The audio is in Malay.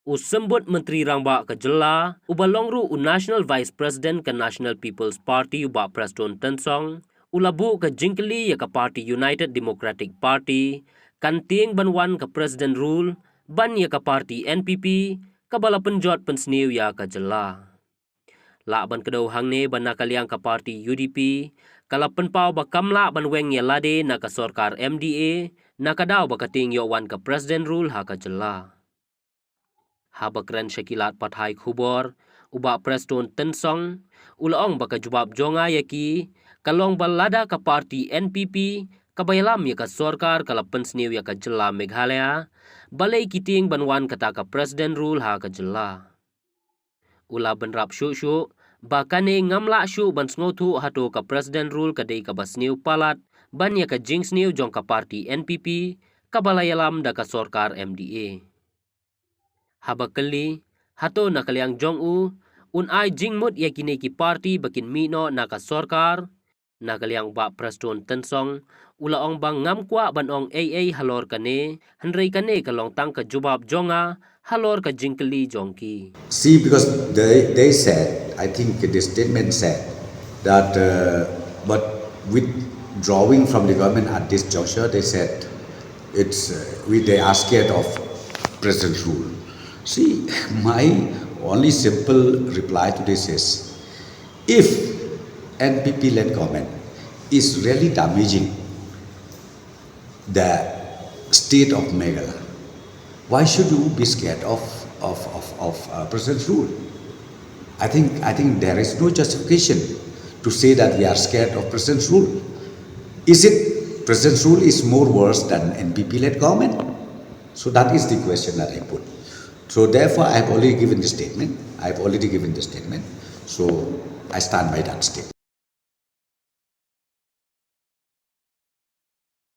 Usembut Menteri Rangba ke Jylla, ubalongru National Vice President ke National People's Party uba Prestone Tensong, ulabu ke Jingkeli ya ke Party United Democratic Party, kan Tieng banwan ke President Rule, ban ya ke Party NPP, ke bala Pynjot pensniu ya ke Jylla. Lak ban kedau hang ne ban nakaliang ke Party UDP, kala penpau bakamla ban weng ya lade na ke sorkar MDA, na kadau bakating yo wan ke President Rule ha ke Jylla. Habakran syakilat pathai khubor, uba Prestone Tensong, ulaong baka jubab jonga yaki, kalong balada ka parti NPP, kabayalam ya ka sorkar kala pensniu ya ka Jylla Meghalaya, balai kiting banwan kata ka President Rule ha ka Jylla. Ula benrap syuk-syuk, bakane ngamla syuk ban sngotu hato ka President Rule kadai ka basniu palat, ban ya ka jingsniu jong ka parti NPP, kabalayalam da ka sorkar MDA. Habakali, hato nakaliang jong-u, unay jingmut ya kini ki party bakin mino naka sorkar, nakaliang ba Prestone Tensong, ulaong bang ngamkwa banong AA halor kane, handray kane kalong tang ka jubab jonga, halor ka jingkeli jongki. See, because they said, I think the statement said that, but withdrawing from the government at this juncture, they said they are scared of President Rule. See, my only simple reply to this is, if NPP-led government is really damaging the state of Meghalaya, why should you be scared of President Rule? I think there is no justification to say that we are scared of President Rule. Is it President Rule is more worse than NPP-led government? So that is the question that I put. So therefore, I have already given the statement. So I stand by that statement.